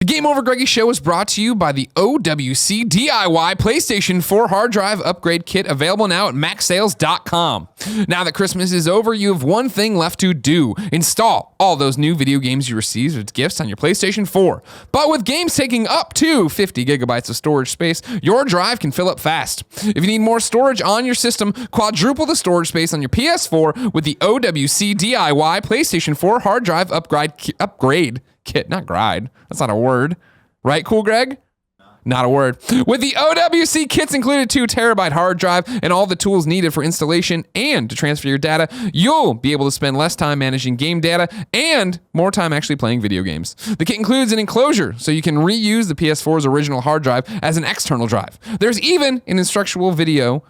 The GameOverGreggy show is brought to you by the OWC DIY PlayStation 4 hard drive upgrade kit, available now at MacSales.com. Now that Christmas is over, you have one thing left to do. Install all those new video games you received as gifts on your PlayStation 4. But with games taking up to 50 gigabytes of storage space, your drive can fill up fast. If you need more storage on your system, quadruple the storage space on your PS4 with the OWC DIY PlayStation 4 hard drive upgrade kit, not gride. That's not a word. Right, Cool Greg? Not a word. With the OWC kits included, 2 terabyte hard drive and all the tools needed for installation and to transfer your data, you'll be able to spend less time managing game data and more time actually playing video games. The kit includes an enclosure so you can reuse the PS4's original hard drive as an external drive. There's even an instructional video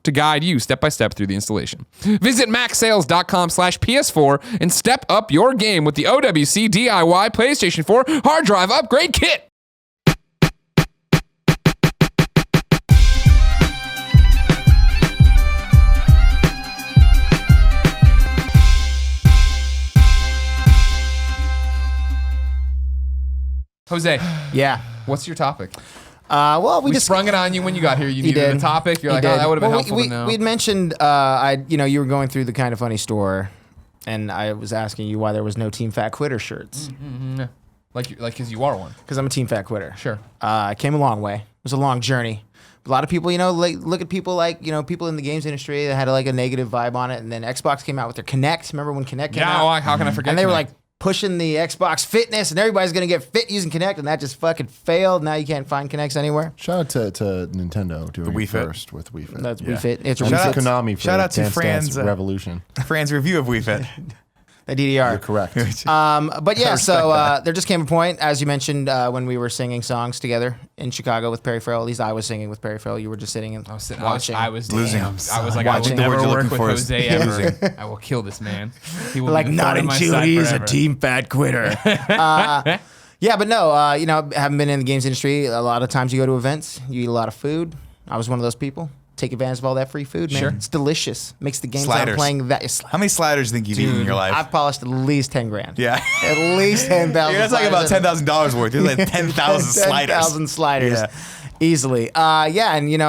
to guide you step by step through the installation. Visit MacSales.com/PS4 and step up your game with the OWC DIY PlayStation 4 hard drive upgrade kit. Jose. Yeah. What's your topic? Well, we just sprung it on you when you got here. You needed a topic. You're like, oh, that would have been helpful to know. We had mentioned, you were going through the Kind of Funny store, and I was asking you why there was no Team Fat Quitter shirts. Mm-hmm. Like, because you are one. Because I'm a Team Fat Quitter. Sure. I came a long way. It was a long journey. A lot of people, look at people people in the games industry that had like a negative vibe on it, and then Xbox came out with their Kinect. Remember when Kinect came out? Yeah, how can I forget? And they were like pushing the Xbox fitness, and everybody's going to get fit using Kinect, and that just fucking failed. Now you can't find Kinects anywhere. Shout out to Nintendo doing Wii it Fit. first with Wii Fit. That's Wii Fit. It's Shout out to Konami for shout out to Dance Fran's Dance Revolution. Fran's review of Wii Fit. The DDR. You're correct. But yeah, so there just came a point, as you mentioned, when we were singing songs together in Chicago with Perry Farrell. At least I was singing with Perry Farrell. You were just sitting and watching. I was losing. I was like, I will The word never you're work looking with for is Jose ever. I will kill this man. He will like, be not thorn in my Chile, side he's a forever. Team Fat Quitter. Yeah, but no, I haven't been in the games industry. A lot of times you go to events, you eat a lot of food. I was one of those people. Take advantage of all that free food, man. Sure. It's delicious. Makes the games Sliders. I'm playing that. How many sliders do you think you've eaten in your life? I've polished at least 10 grand. Yeah. At least 10,000. You're talking about $10,000 worth. You're like 10,000 sliders. 10,000 sliders. Yeah. Easily. And you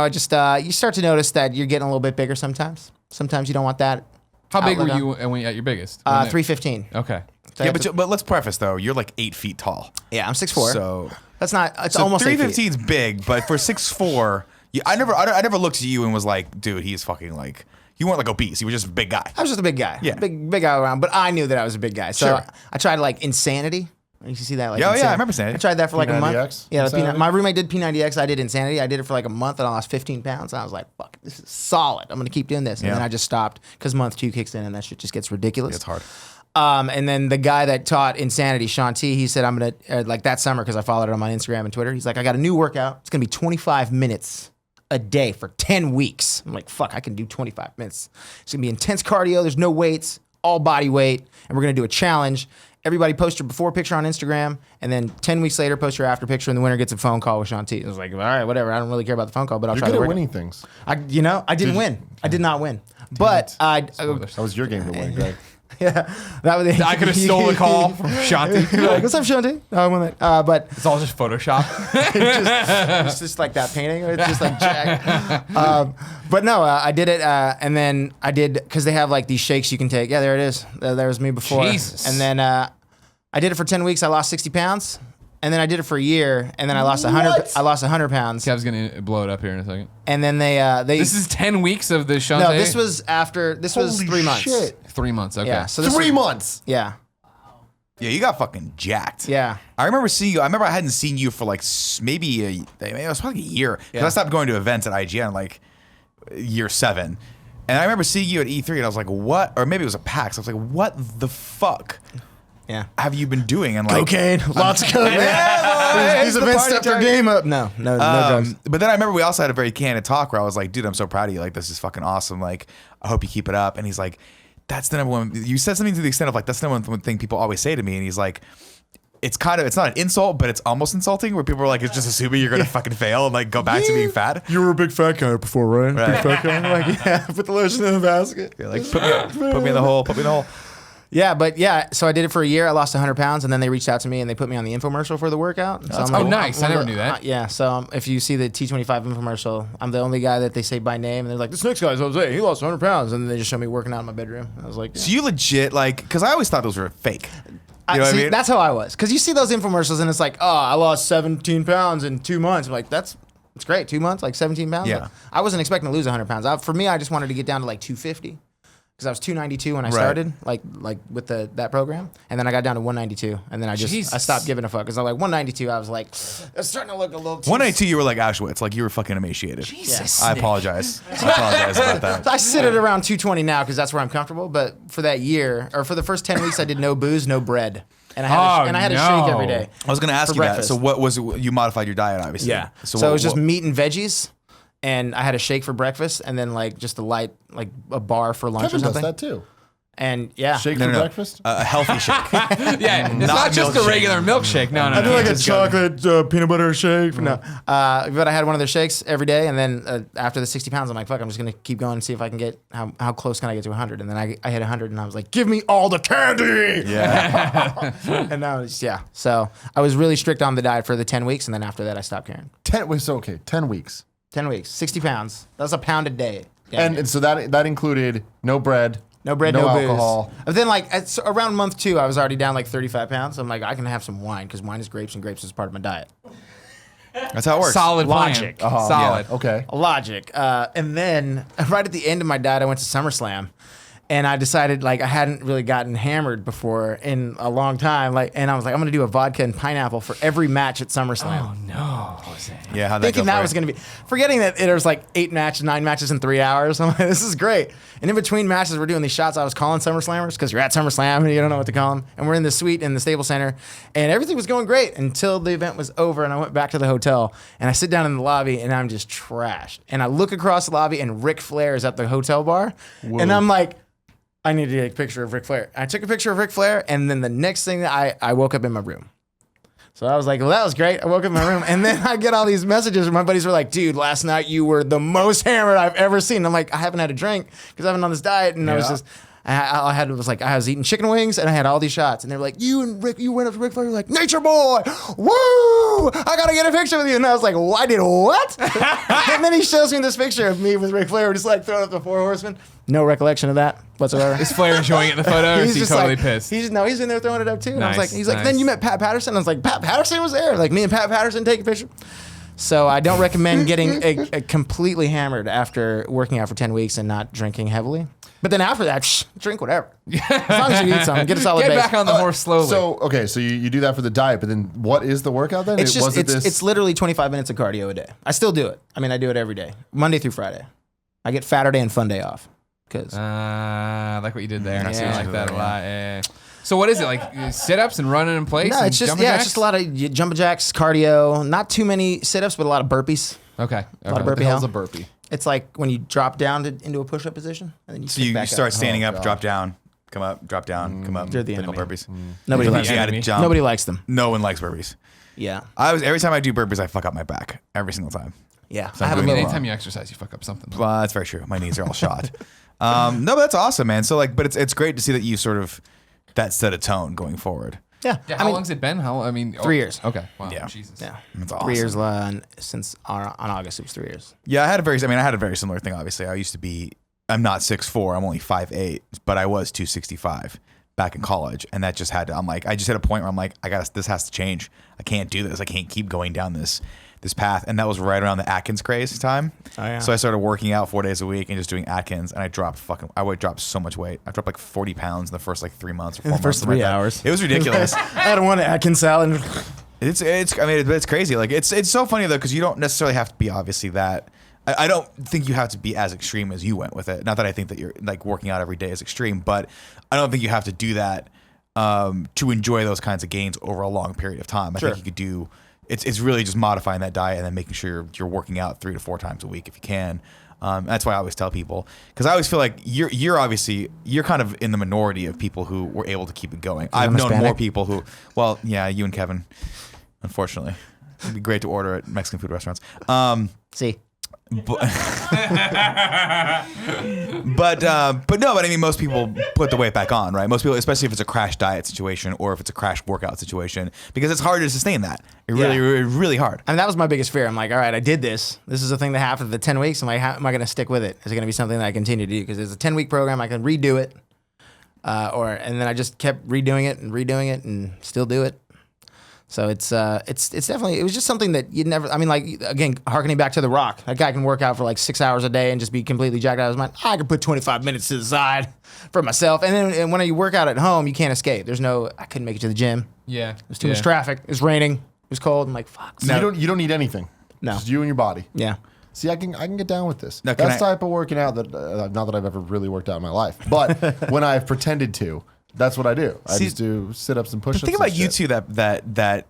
start to notice that you're getting a little bit bigger sometimes. Sometimes you don't want that. How big were outlet you when at your biggest? 315. Okay. So Yeah, but let's preface though. You're like 8 feet tall. yeah, I'm 6'4". So That's not. It's so almost 8 feet. 315 is big, but for 6'4", I never looked at you and was like, dude, he's fucking like. You weren't like obese. You were just a big guy. I was just a big guy. Yeah. Big guy around. But I knew that I was a big guy. So Sure. I tried like Insanity. You see that? Like Yeah, Insanity. I remember Insanity. I tried that for like a month. P90X? Yeah, Insanity? my roommate did P90X. I did Insanity. I did it for like a month and I lost 15 pounds. And I was like, fuck, this is solid. I'm going to keep doing this. And Yeah. then I just stopped because month 2 kicks in and that shit just gets ridiculous. It's hard. And then the guy that taught Insanity, Sean T, he said, I'm going to, like that summer, because I followed him on Instagram and Twitter, he's like, I got a new workout. It's going to be 25 minutes a day for 10 weeks. I'm like, fuck, I can do 25 minutes. It's going to be intense cardio. There's no weights, all body weight. And we're going to do a challenge. Everybody post your before picture on Instagram. And then 10 weeks later, post your after picture. And the winner gets a phone call with Sean T. I was like, all right, whatever. I don't really care about the phone call, but I'll You're try good to at work. winning things. I didn't win. I did not win. But That was your game to win, Greg. yeah, that was. I could have stole a call from Shanti. You're like, what's up, Shanti? No, I won that. But It's all just Photoshop. it's just like that painting. It's just like Jack. But no, I did it, and then I did because they have like these shakes you can take. Yeah, there it is. There was me before. Jesus. And then I did it for 10 weeks. I lost 60 pounds, and then I did it for a year, and then I lost 100. I lost 100 pounds. Kev's gonna blow it up here in a second. And then they This is 10 weeks of the Shanti. no. This was after. This was Holy 3 months. shit. 3 months. Okay. Yeah. So this 3 was, months. Yeah. Yeah, you got fucking jacked. Yeah. I remember seeing you. I remember I hadn't seen you for like maybe it was probably a year. Because I stopped going to events at IGN like year 7. And I remember seeing you at E3 and I was like, what? Or maybe it was a PAX. I was like, what the fuck Yeah. have you been doing? And like, Cocaine. Lots of cocaine. Yeah, These events stepped their game up. No drugs. but then I remember we also had a very candid talk where I was like, dude, I'm so proud of you. Like, this is fucking awesome. Like, I hope you keep it up. And he's like, that's the number one. You said something to the extent of like, that's the number one thing people always say to me. And he's like, it's not an insult, but it's almost insulting where people are like, it's just assuming you're going to fucking fail and like go back to being fat. You were a big fat guy before, right? Right. Big fat guy. Like, yeah, put the lotion in the basket. You're like, put me in the hole, put me in the hole. Yeah, but yeah, so I did it for a year. I lost 100 pounds, and then they reached out to me and they put me on the infomercial for the workout. So I'm Oh, nice. I never knew that. Yeah, so if you see the T25 infomercial, I'm the only guy that they say by name, and they're like, this next guy's Jose. He lost 100 pounds, and then they just show me working out in my bedroom. I was like, yeah. So you legit because I always thought those were fake. You know what I mean? That's how I was, because you see those infomercials, and it's like, oh, I lost 17 pounds in 2 months. I'm like, it's great. 2 months, like 17 pounds. Yeah. Like, I wasn't expecting to lose 100 pounds. For me, I just wanted to get down to like 250. Because I was 292 when I started, like with that program, and then I got down to 192, and then I stopped giving a fuck. Because I was like 192, I was like, it's starting to look a little too. 192, you were like Auschwitz, like you were fucking emaciated. Jesus. I apologize. I apologize about that. So I sit at around 220 now because that's where I'm comfortable. But for that year, or for the first 10 weeks, I did no booze, no bread, and I had a shake every day. I was going to ask you breakfast. that. So what was it? You modified your diet, obviously. Yeah. So what, it was just meat and veggies, and I had a shake for breakfast, and then like just a light, like a bar for lunch Kevin or does something. that too. And yeah, Shake for breakfast? A healthy shake. Yeah, it's not just a milkshake. regular milkshake. No. I do like a chocolate peanut butter shake. No, but I had one of their shakes every day, and then after the 60 pounds, I'm like, fuck, I'm just gonna keep going and see if I can get how close can I get to 100, and then I hit 100, and I was like, give me all the candy. Yeah. And now it's So I was really strict on the diet for the 10 weeks, and then after that, I stopped caring. 10 weeks. 10 weeks, 60 pounds. That was a pound a day. And so that included no bread. No bread, no no alcohol. booze. But then, like, around month 2, I was already down like 35 pounds. So I'm like, I can have some wine because wine is grapes, and grapes is part of my diet. That's how it works. Solid plan. Logic. Solid. Yeah, okay. Logic. And then right at the end of my diet, I went to SummerSlam. And I decided, like, I hadn't really gotten hammered before in a long time. And I was like, I'm going to do a vodka and pineapple for every match at SummerSlam. Oh, no, Jose. Yeah, how'd that Thinking go that for was you? going to be, forgetting that there was like 9 matches in 3 hours. I'm like, this is great. And in between matches, we're doing these shots. I was calling SummerSlammers because you're at SummerSlam and you don't know what to call them. And we're in the suite in the Staples Center, and everything was going great until the event was over. And I went back to the hotel, and I sit down in the lobby, and I'm just trashed. And I look across the lobby, and Ric Flair is at the hotel bar, and I'm like, I need to take a picture of Ric Flair. I took a picture of Ric Flair, and then the next thing I woke up in my room. So I was like, well, that was great. I woke up in my room, and then I get all these messages where my buddies were like, dude, last night you were the most hammered I've ever seen. I'm like, I haven't had a drink because I've been on this diet, and I was just, I was eating chicken wings, and I had all these shots, and they were like, you went up to Ric Flair, you're like, Nature Boy, woo! I gotta get a picture with you, and I was like, well, I did what? And then he shows me this picture of me with Ric Flair, just like throwing up the 4 horsemen. No recollection of that whatsoever. Is Flair enjoying it in the photo, or is he totally like, pissed? He's in there throwing it up too. And I was Nice, like, he's like, nice. then you met Pat Patterson. I was like, Pat Patterson was there. Like me and Pat Patterson take a picture. So I don't recommend getting a completely hammered after working out for 10 weeks and not drinking heavily. But then after that, drink whatever. As long as you eat something, get a solid Get base. back on the horse slowly. So you do that for the diet, but then what is the workout then? It's just Was it it's literally 25 minutes of cardio a day. I still do it. I mean, I do it every day, Monday through Friday. I get Saturday and Fun Day off. I like what you did there. I see what I you like did that there, a lot. Yeah. So what is it, like sit-ups and running in place? No, and it's just jumping it's jacks? just a lot of jumping jacks, cardio. Not too many sit-ups, but a lot of burpees. Okay. A lot of the burpee hell's hell. a burpee? It's like when you drop down into a push-up position, and then you So kick you back start up. standing Oh, up, God. drop down, come up, drop down, come up. They're the pickle enemy. burpees. Nobody You likes gotta them. jump. Nobody likes them. No one likes burpees. Yeah, Every time I do burpees, I fuck up my back every single time. yeah. So I have a I mean, little. anytime you exercise, you fuck up something. Well, that's very true. My knees are all shot. No, but that's awesome, man. So but it's great to see that you sort of that set a tone going forward. Yeah, Yeah, I how mean, long's it been? 3 years. Okay. Wow. Yeah. Jesus. Yeah, That's awesome. 3 years since on August it was 3 years. Yeah, I had a very similar thing. Obviously, I'm not 6'4", I'm only 5'8", but I was 265 back in college, and that just had to. I just hit a point where I'm like, this has to change. I can't do this. I can't keep going down this path. And that was right around the Atkins craze time. Oh, yeah. So I started working out 4 days a week and just doing Atkins, and I would drop so much weight. I dropped like 40 pounds in the first like 3 months or 4 months. first something 3 like that. hours. It was ridiculous. I had one Atkins salad. It's crazy. Like it's so funny though, because you don't necessarily have to be obviously that. I don't think you have to be as extreme as you went with it. Not that I think that you're like working out every day is extreme, but I don't think you have to do that to enjoy those kinds of gains over a long period of time. I Sure. think you could do. It's really just modifying that diet and then making sure you're working out 3 to 4 times a week if you can. That's why I always tell people, because I always feel like you're kind of in the minority of people who were able to keep it going. I've known Hispanic? more people who, well, yeah, you and Kevin, unfortunately, it'd be great to order at Mexican food restaurants. See, But I mean, most people put the weight back on, right? Most people, especially if it's a crash diet situation or if it's a crash workout situation, because it's hard to sustain that. Really hard. I mean, that was my biggest fear. I'm like, all right, I did this. This is a thing that happened for the 10 weeks. I'm like, how am I going to stick with it? Is it going to be something that I continue to do? Because it's a 10-week program. I can redo it. And then I just kept redoing it and still do it. So it's definitely, it was just something that you'd never, I mean, like, again, harkening back to The Rock, that guy can work out for like 6 hours a day and just be completely jacked out of his mind. I could put 25 minutes to the side for myself. And then when you work out at home, you can't escape. I couldn't make it to the gym. Yeah. There's too much traffic. It was raining. It was cold. I'm like, fuck. So you don't need anything. No. Just you and your body. Yeah. See, I can get down with this. Now, That's type of working out that not that I've ever really worked out in my life, but when I've pretended to, that's what I do. I just do sit-ups and push-ups. The thing about you two that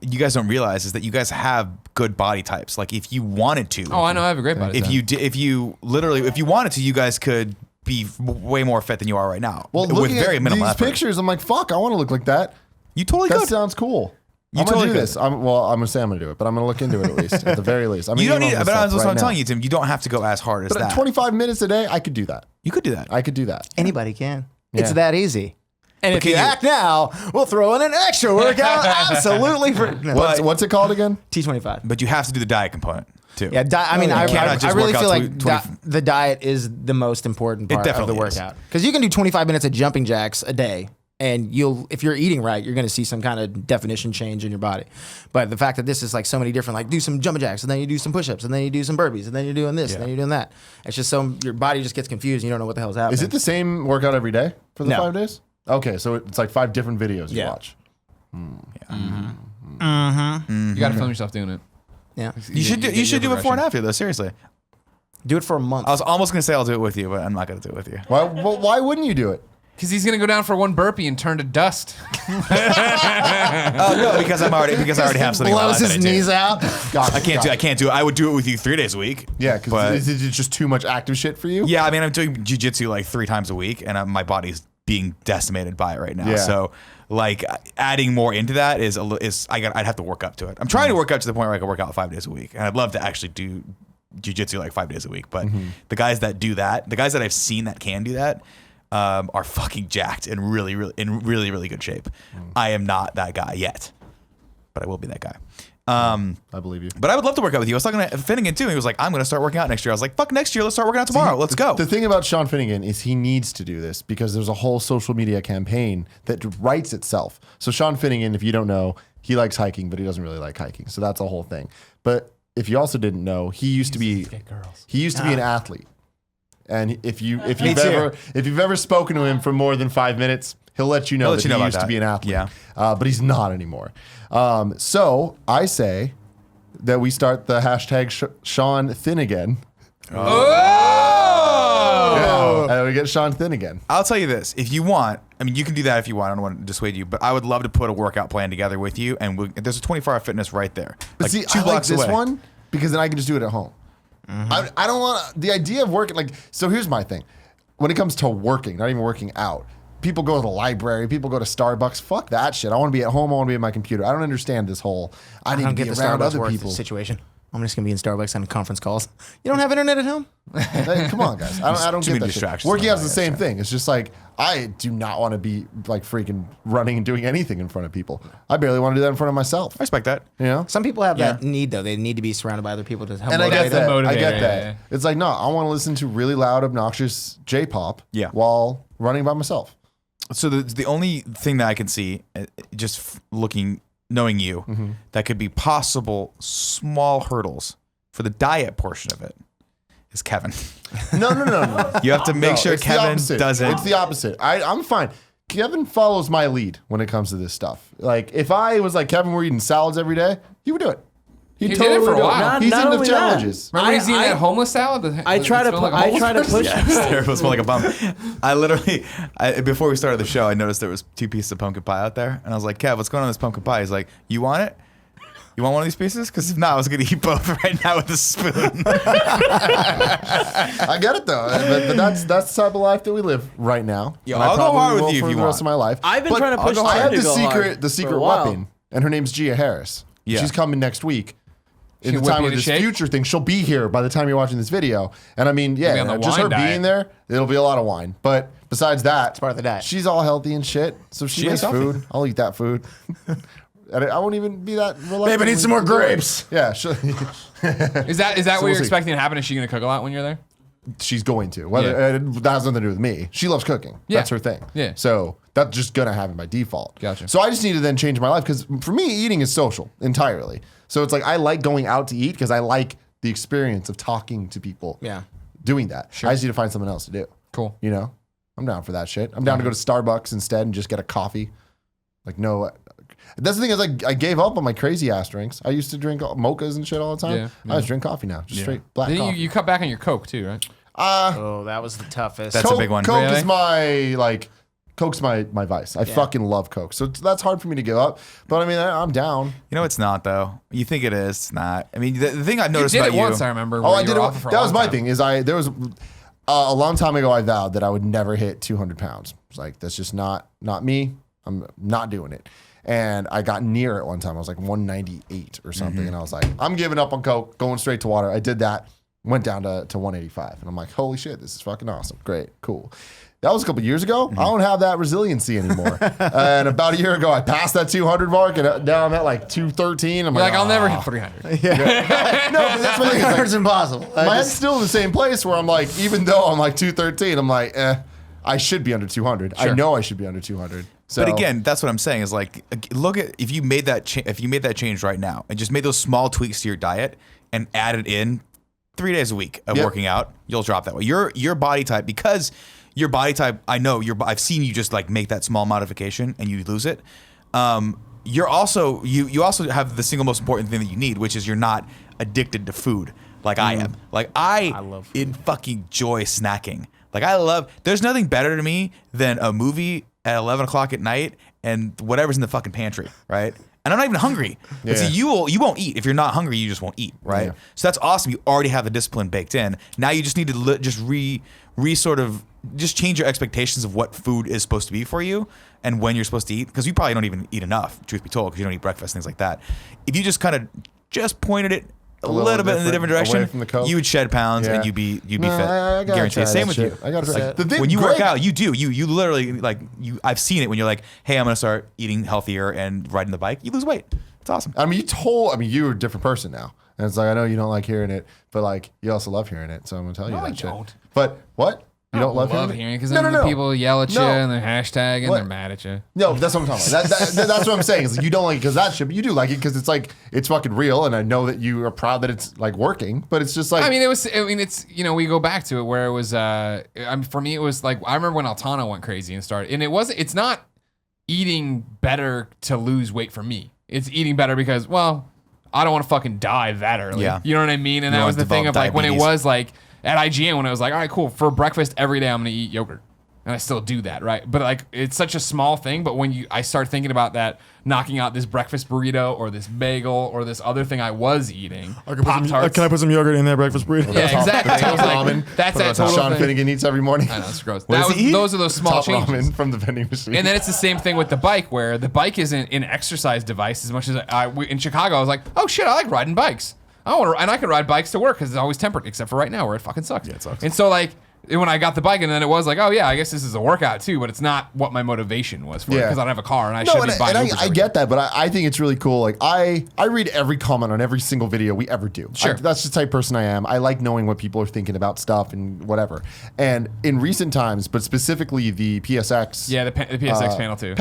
you guys don't realize is that you guys have good body types. Like if you wanted to. Oh, I know. I have a great body. If you wanted to, you guys could be way more fit than you are right now. Well, with very minimal these effort. pictures, I'm like, fuck, I want to look like that. You totally That could. sounds cool. You I'm totally gonna do could. this. I'm gonna say I'm gonna do it, but I'm gonna look into it at least, at the very least. You don't need it, but that's what I'm telling you, Tim. You don't have to go as hard as But that. at 25 minutes a day, I could do that. You could do that. I could do that. Anybody can. Yeah. It's that easy. And if can you you- act now, we'll throw in an extra workout. Absolutely. What's it called again? T25. But you have to do the diet component too. Yeah, I mean, yeah. I Cannot just really work feel out like 20 the diet is the most important part of the definitely is. workout. Because you can do 25 minutes of jumping jacks a day, and if you're eating right, you're going to see some kind of definition change in your body. But the fact that this is like so many different, like do some jumping jacks, and then you do some push-ups, and then you do some burpees, and then you're doing this, and then you're doing that. It's just your body just gets confused, and you don't know what the hell's happening. Is it the same workout every day for the No. 5 days? Okay, so it's like 5 different videos you Yeah. watch. You got to film yourself doing it. Yeah. You should do it before and after though. Seriously. Do it for a month. I was almost gonna say I'll do it with you, but I'm not gonna do it with you. Why wouldn't you do it? Because he's gonna go down for one burpee and turn to dust. Oh no, because I already have something. in my blows life that his I do. knees out. I can't do it. I would do it with you 3 days a week. Yeah, but because is it just too much active shit for you? yeah, I mean, I'm doing jujitsu like 3 times a week, and my body's being decimated by it right now. Yeah. So, like, adding more into that I'd have to work up to it. I'm trying to work up to the point where I can work out 5 days a week, and I'd love to actually do jujitsu like 5 days a week. But the guys that do that, the guys that I've seen that can do that, are fucking jacked and really good shape. I am not that guy yet, but I will be that guy. I believe you. But I would love to work out with you. I was talking to Finnegan too. He was like, I'm going to start working out next year. I was like, fuck next year. Let's start working out tomorrow. Let's go. The thing about Sean Finnegan is he needs to do this because there's a whole social media campaign that writes itself. So Sean Finnegan, if you don't know, he likes hiking, but he doesn't really like hiking. So that's a whole thing. But if you also didn't know, he used to be an athlete. And if you've ever spoken to him for more than 5 minutes, he'll let you know that he used to be an athlete. Yeah. But he's not anymore. So I say that we start the hashtag Sean Thin again. Oh! And we get Sean Thin again. I'll tell you this. If you want, I mean, you can do that if you want. I don't want to dissuade you, but I would love to put a workout plan together with you. And there's a 24-hour fitness right there. But see, 2 I like blocks this away. one because then I can just do it at home. I don't want the idea of working so here's my thing. When it comes to working, not even working out, people go to the library, people go to Starbucks. Fuck that shit. I want to be at home. I want to be at my computer. I don't understand this whole I need to be around other people situation. I'm just gonna be in Starbucks on conference calls. You don't have internet at home? Hey, come on, guys. I don't Too get many that shit. distractions. Working out's the same thing. It's just like I do not want to be like freaking running and doing anything in front of people. I barely want to do that in front of myself. I respect that. You know? Some people have that need though. They need to be surrounded by other people to help And I motivate get them. that. I motivator, get that. yeah. It's like, no, I want to listen to really loud, obnoxious J-pop while running by myself. So the only thing that I can see, just knowing you, that could be possible small hurdles for the diet portion of it is Kevin. No. You have to make sure it's the Kevin opposite. doesn't. It's the opposite. I'm fine. Kevin follows my lead when it comes to this stuff. Like, if I was like, Kevin, we're eating salads every day, he would do it. He did it for a do while. He's Not into only challenges. Remember he's eating that homeless salad? I try to push. Yeah, it was terrible. It smelled like a bum. I literally, before we started the show, I noticed there was 2 pieces of pumpkin pie out there, and I was like, "Kev, what's going on with this pumpkin pie?" He's like, "You want it? You want one of these pieces? Because if not, I was going to eat both right now with a spoon." I get it though, but that's the type of life that we live right now. Yo, And I I'll go probably hard with will you if for you the rest want. of my life. I've been But trying to push I have Tim to go hard the for secret a while. weapon, and her name's Gia Harris. Yeah. She's coming next week. in the time of this future thing, she'll be here by the time you're watching this video. And I mean, yeah, just her being there, it'll be a lot of wine. But besides that, it's part of the diet. She's all healthy and shit. So she makes food. I'll eat that food. I won't even be that reluctant. Maybe need some more grapes. Yeah. Is that what you're expecting to happen? Is she going to cook a lot when you're there? She's going to. That has nothing to do with me. She loves cooking. Yeah. That's her thing. Yeah. So that's just going to happen by default. Gotcha. So I just need to then change my life because for me, eating is social entirely. So it's like I like going out to eat because I like the experience of talking to people. Yeah. Doing that. Sure. I just need to find something else to do. Cool. You know? I'm down for that shit. I'm down to go to Starbucks instead and just get a coffee. Like, no. That's the thing is I gave up on my crazy ass drinks. I used to drink mochas and shit all the time. Yeah. I just drink coffee now. Just straight black coffee. You cut back on your Coke too, right? That was the toughest. That's a big one. Coke is Coke's my vice. I fucking love Coke. So that's hard for me to give up. But I mean, I'm down. You know, it's not though. You think it is. It's not. I mean, the thing I noticed you did about it once, I remember. I did it. That was my thing. There was a long time ago. I vowed that I would never hit 200 pounds. It's like that's just not me. I'm not doing it. And I got near it one time. I was like 198 or something. And I was like, I'm giving up on Coke, going straight to water. I did that. Went down to 185. And I'm like, holy shit, this is fucking awesome. Great, cool. That was a couple years ago. I don't have that resiliency anymore. And about a year ago, I passed that 200 mark, and now I'm at like 213. I'm like, I'll never hit 300. No, but that's what it is. It's impossible. My head's still in the same place where I'm like, even though I'm like 213, I'm like, I should be under 200. Sure. I know I should be under 200. So. But again, that's what I'm saying is like, look at if you made that change right now and just made those small tweaks to your diet and added in 3 days a week of working out, you'll drop that way. Your body type, because your body type, I know I've seen you just like make that small modification and you lose it. You're also you also have the single most important thing that you need, which is you're not addicted to food like I am. Like I love food. Fucking enjoy snacking. Like there's nothing better to me than a movie at 11 o'clock at night and whatever's in the fucking pantry, right? And I'm not even hungry. Yeah. But see, you won't eat. If you're not hungry, you just won't eat, right? Yeah. So that's awesome. You already have the discipline baked in. Now you just need to just change your expectations of what food is supposed to be for you and when you're supposed to eat. Because you probably don't even eat enough, truth be told, because you don't eat breakfast, things like that. If you just kind of just pointed it a little bit in a different direction, you would shed pounds and you'd be fit. Guarantee. Same with you. I gotta try that. When you work out, you do. You literally I've seen it when you're like, hey, I'm gonna start eating healthier and riding the bike. You lose weight. It's awesome. I mean, you're a different person now. And it's like, I know you don't like hearing it, but like you also love hearing it. So I'm gonna tell you that shit. But what? You don't love hearing it? Because then the people yell at you and they're hashtag and they're mad at you. No, that's what I'm talking about. That's what I'm saying. Is like you don't like it because that shit, but you do like it because it's like it's fucking real, and I know that you are proud that it's like working. But it's just like it's we go back to it where it was. For me, it was like I remember when Altana went crazy and started, and it's not eating better to lose weight for me. It's eating better because I don't want to fucking die that early. Yeah. You know what I mean? And that was the thing of like when it was like. At IGN, when I was like, all right, cool. For breakfast every day, I'm going to eat yogurt. And I still do that, right? But like, it's such a small thing. But when I start thinking about that, knocking out this breakfast burrito or this bagel or this other thing I was eating, Pop-Tarts. Can I put some yogurt in that breakfast burrito? Yeah, exactly. I was like, that's that total Sean thing. Finnegan eats every morning. I know, it's gross. Those are those small changes. Ramen from the vending machine. And then it's the same thing with the bike, where the bike isn't an exercise device as much as in Chicago, I was like, oh shit, I like riding bikes. And I can ride bikes to work because it's always tempered, except for right now where it fucking sucks. Yeah, it sucks. And so like when I got the bike, and then it was like, oh yeah, I guess this is a workout too, but it's not what my motivation was for it because I don't have a car and I shouldn't be buying Ubers. I get that, but I think it's really cool. Like I read every comment on every single video we ever do. Sure. That's just the type of person I am. I like knowing what people are thinking about stuff and whatever. And in recent times, but specifically the PSX. Yeah, the PSX panel too.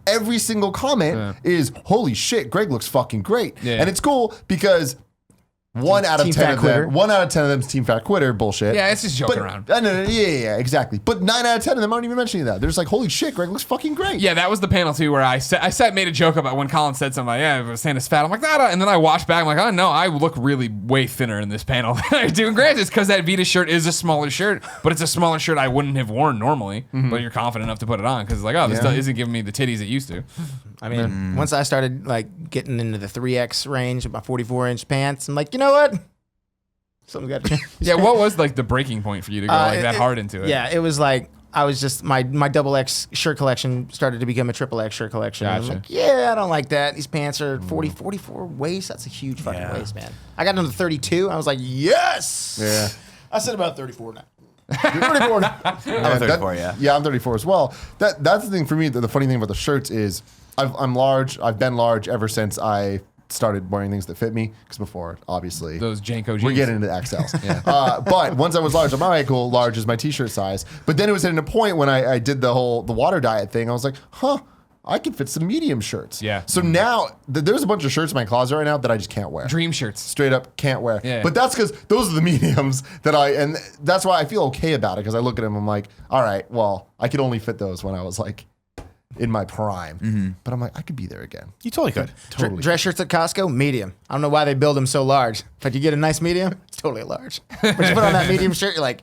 Every single comment is, holy shit, Greg looks fucking great. Yeah. And it's cool because 1 out of 10 of them is Team Fat Quitter bullshit. Yeah, it's just joking around. Yeah, exactly. But 9 out of 10 of them aren't even mentioning that. They're just like, holy shit, Greg looks fucking great. Yeah, that was the panel too where I made a joke about when Colin said something like, yeah, I was saying it's fat. I'm like, nah. And then I watched back, I'm like, oh no, I look really way thinner in this panel than I do. And granted, it's because that Vita shirt is a smaller shirt, but it's a smaller shirt I wouldn't have worn normally. Mm-hmm. But you're confident enough to put it on because it's like, oh, this isn't giving me the titties it used to. I mean, once I started like getting into the 3X range of my 44-inch pants, I'm like, you know what? Something got to change. Yeah, what was like the breaking point for you to go that hard into it? Yeah, it was like I was just my double X shirt collection started to become a triple X shirt collection. I was Gotcha. like, yeah, I don't like that. These pants are 44 waist. That's a huge fucking waist, man. I got them to 32. I was like, yes. Yeah. I said about 34 now. You're 34 now. I'm 34, yeah. Yeah, I'm 34 as well. That's the thing for me. The funny thing about the shirts is I'm large. I've been large ever since I started wearing things that fit me. Because before, obviously, Those Janko jeans. we're getting into XLs. But once I was large, I'm all right, cool. Large is my t-shirt size. But then it was at a point when I did the water diet thing. I was like, I can fit some medium shirts. Yeah. So now there's a bunch of shirts in my closet right now that I just can't wear. Dream shirts. Straight up can't wear. Yeah. But that's because those are the mediums and that's why I feel okay about it, because I look at them, I'm like, all right, well, I could only fit those when I was like in my prime. But I'm like, I could be there again. You totally could. Totally. Dress shirts at Costco, medium. I don't know why they build them so large, but you get a nice medium, it's totally a large. But you put on that medium shirt, you're like,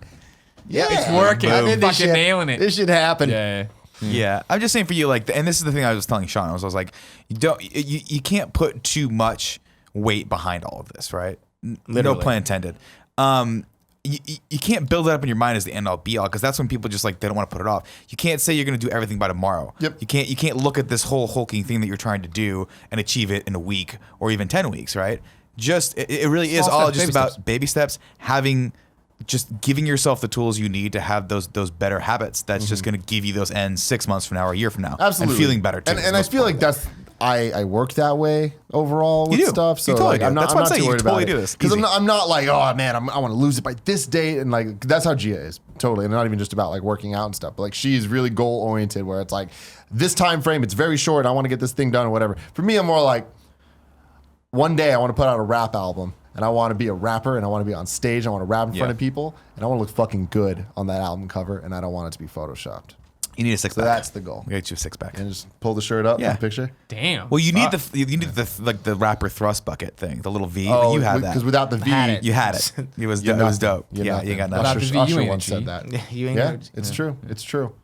yeah, It's working. I did this Fucking shit. nailing it. This should happen. Yeah. Yeah, I'm just saying for you, like, and this is the thing I was telling Sean. I was like, you can't put too much weight behind all of this, right? No Literally. pun intended. You can't build it up in your mind as the end all be all, because that's when people just like they don't want to put it off. You can't say you're going to do everything by tomorrow. Yep. You can't look at this whole hulking thing that you're trying to do and achieve it in a week or even 10 weeks, right? Just it really is Small all steps, just baby about steps. baby steps, just giving yourself the tools you need to have those better habits. That's just going to give you those ends 6 months from now or a year from now. Absolutely. And feeling better too. And I feel like that's I work that way overall with You do. stuff. So You totally like, do. I'm not, That's I'm why I'm not saying too you worried totally about do it. this. Because Easy. I'm not like, oh man, I want to lose it by this date. And like, that's how Gia is. Totally. And not even just about like working out and stuff. But like, she's really goal oriented where it's like this time frame, it's very short. I want to get this thing done or whatever. For me, I'm more like, one day I want to put out a rap album. And I want to be a rapper, and I want to be on stage. I want to rap in front of people, and I want to look fucking good on that album cover, and I don't want it to be photoshopped. you need a six So pack. that's the goal. Get you a six pack. And just pull the shirt up, Yeah. in the picture. Damn. Well, you need Fuck. the rapper thrust bucket thing, the little V. Oh, you have that because without the V, Had it. You had it. It was dope. Yeah, you got Without nothing. the V, you Usher ain't once said achieved. that. You ain't Yeah, good. it's true. It's true.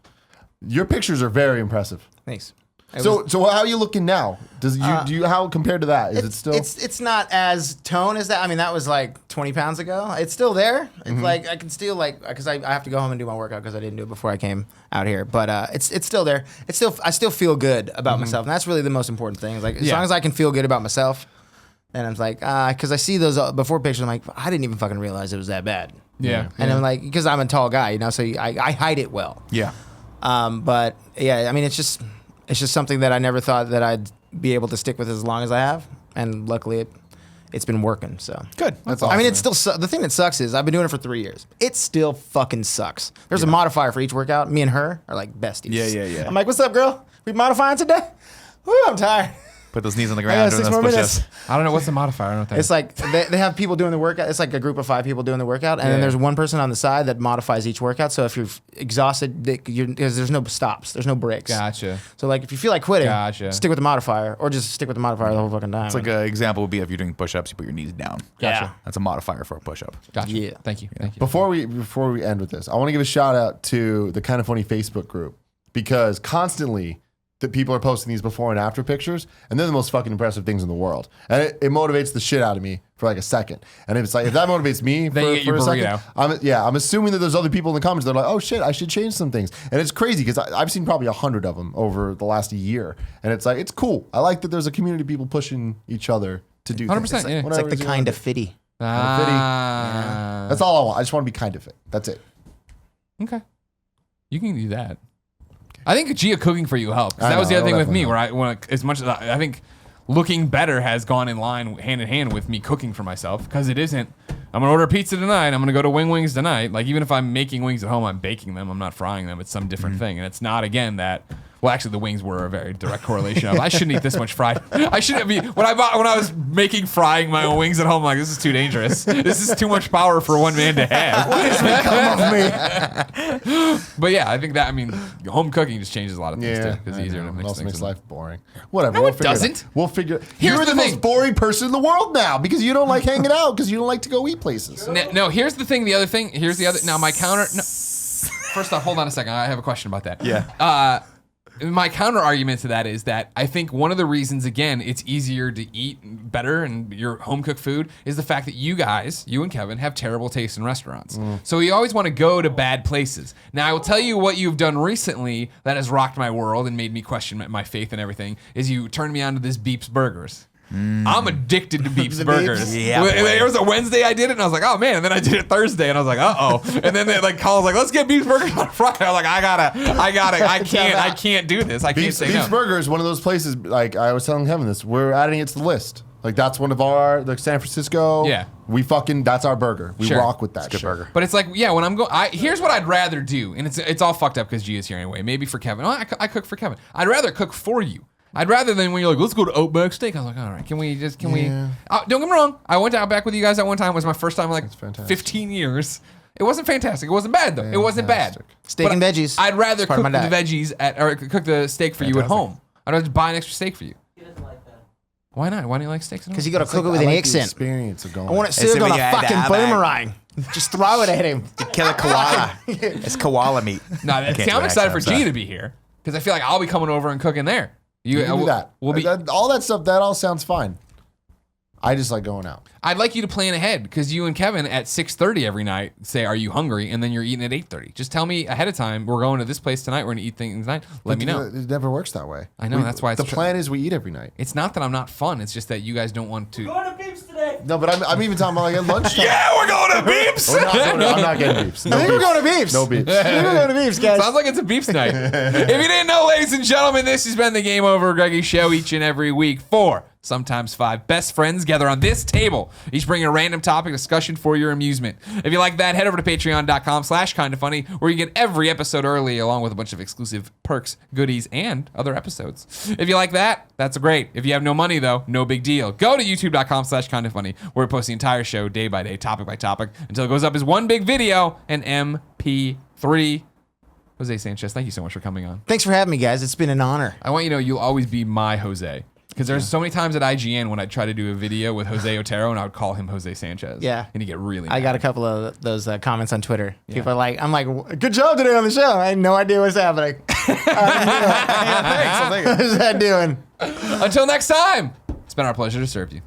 Your pictures are very impressive. Thanks. It So, was- so how are you looking now? Do you how compared to that? Is it still? It's not as toned as that. I mean, that was like 20 pounds ago. It's still there. It's like I can still like because I have to go home and do my workout because I didn't do it before I came out here. But it's still there. I still feel good about myself, and that's really the most important thing. Is like as Yeah. long as I can feel good about myself, then I'm like because I see those before pictures. I'm like I didn't even fucking realize it was that bad. Yeah. And I'm like because I'm a tall guy, you know, so I hide it well. Yeah. But yeah, I mean, it's just something that I never thought that I'd be able to stick with as long as I have, and luckily it's been working. So Good. That's I mean, awesome. it's still the thing that sucks is I've been doing it for 3 years. It still fucking sucks. There's a modifier for each workout. Me and her are like besties. Yeah. I'm like, what's up, girl? We modifying today? Woo, I'm tired. Put those knees on the I ground. got Doing 6 those more push-ups. minutes. I don't know what's the modifier. I don't know what that It's is. like they have people doing the workout. It's like a group of 5 people doing the workout, and then Yeah. there's one person on the side that modifies each workout. So if you're exhausted, because there's no stops, there's no breaks. Gotcha. So like if you feel like quitting, Gotcha. stick with the modifier, or just stick with the modifier the whole fucking time. It's like an example would be if you're doing push-ups, you put your knees down. yeah. That's a modifier for a push-up. Gotcha. Yeah. Thank you. Thank you. Before we end with this, I want to give a shout out to the Kind of Funny Facebook group, because constantly that people are posting these before and after pictures, and they're the most fucking impressive things in the world, and it motivates the shit out of me for like a second. And if it's like if that motivates me Then you get for your a second, burrito. I'm assuming that there's other people in the comments that are like, oh shit, I should change some things. And it's crazy because I've seen probably 100 of them over the last year, and it's like it's cool. I like that there's a community of people pushing each other to do 100%, things. yeah. It's It's like Whatever the it is you kind wanna of fitty. Ah. do. That's all I want. I just want to be kind of fit. That's it. Okay. You can do that. I think Gia cooking for you helped. 'Cause I that was the know, other thing it'll with me, definitely where as much as I think looking better has gone in line hand in hand with me cooking for myself, because it isn't. I'm gonna order pizza tonight. I'm gonna go to Wings tonight. Like even if I'm making wings at home, I'm baking them. I'm not frying them. It's some different thing, and it's not again that. Well, actually, the wings were a very direct correlation of I shouldn't eat this much fried. I shouldn't be when I was making frying my own wings at home. I'm like, this is too dangerous. This is too much power for one man to have. But yeah, I think that home cooking just changes a lot of things too. It's I easier know. to It mix also things. makes in. life boring. Whatever. No, we'll it figure doesn't. We'll figure. Here's You're the the thing. most boring person in the world now because you don't like hanging out because you don't like to go eat places. No, here's the thing. The other thing. Here's the other. Now my counter. No. First off, hold on a second. I have a question about that. Yeah. my counter argument to that is that I think one of the reasons, again, it's easier to eat better and your home cooked food is the fact that you and Kevin, have terrible taste in restaurants. So you always want to go to bad places. Now, I will tell you what you've done recently that has rocked my world and made me question my faith and everything is you turned me on to this Beeps Burgers. I'm addicted to Beeps Burgers. Yeah, There was a Wednesday I did it, and I was like, oh man. And then I did it Thursday, and I was like, uh-oh. And then Colin's like, let's get Beeps Burgers on Friday. I was like, I can't do this. I can't say no. Beeps Burger is one of those places, like I was telling Kevin this, we're adding it to the list. Like that's one of our, like San Francisco. Yeah. That's our burger. We rock with that shit. Good burger. But it's like, yeah, when I'm going, here's what I'd rather do, and it's all fucked up because G is here anyway. Maybe for Kevin. Oh, I cook for Kevin. I'd rather cook for you. I'd rather than when you're like, let's go to Outback Steak. I was like, all right, can we? Don't get me wrong. I went to Outback with you guys at one time. It was my first time in like 15 years. It wasn't fantastic. It wasn't bad though. It wasn't bad. Steak and veggies. I'd rather Part cook of the my diet. veggies or cook the steak for you at home. I'd rather buy an extra steak for you. He doesn't like that. Why not? Why do you like steaks at home? Because you got to cook it with an accent. Experience of going. I want it served on when a you add the fucking Outback. boomerang. Just throw it at him. Kill a koala. It's koala meat. No, I can't see, do I'm an excited for accent, G so. to be here because I feel like I'll be coming over and cooking there. You can do that. We'll be. All that stuff. That all sounds fine. I just like going out. I'd like you to plan ahead because you and Kevin at 6:30 every night say, "Are you hungry?" and then you're eating at 8:30. Just tell me ahead of time. We're going to this place tonight. We're gonna eat things tonight. Let me know. It never works that way. I know, that's why it's the plan is we eat every night. It's not that I'm not fun. It's just that you guys don't want to. Going to Beeps today. No, but I'm even talking about like at lunchtime. Yeah, we're going to Beeps. I'm not getting beeps. No I think we're beeps. going to Beeps. No beeps. I think we're going to Beeps, guys. Sounds like it's a Beeps night. If you didn't know, ladies and gentlemen, this has been the Game Over Greggy Show each and every week. 4, sometimes 5 best friends gather on this table, each bringing a random topic discussion for your amusement. If you like that, head over to patreon.com/kindafunny, where you get every episode early, along with a bunch of exclusive perks, goodies, and other episodes. If you like that, that's great. If you have no money, though, no big deal. Go to youtube.com/kindafunny, where we post the entire show day by day, topic by topic, until it goes up as one big video, an MP3. Jose Sanchez, thank you so much for coming on. Thanks for having me, guys. It's been an honor. I want you to know you'll always be my Jose. Because there's so many times at IGN when I'd try to do a video with Jose Otero and I would call him Jose Sanchez. Yeah. And he'd get really mad. I got a couple of those comments on Twitter. People are like, I'm like, good job today on the show. I had no idea what's happening. Thanks. What's that doing? Until next time, it's been our pleasure to serve you.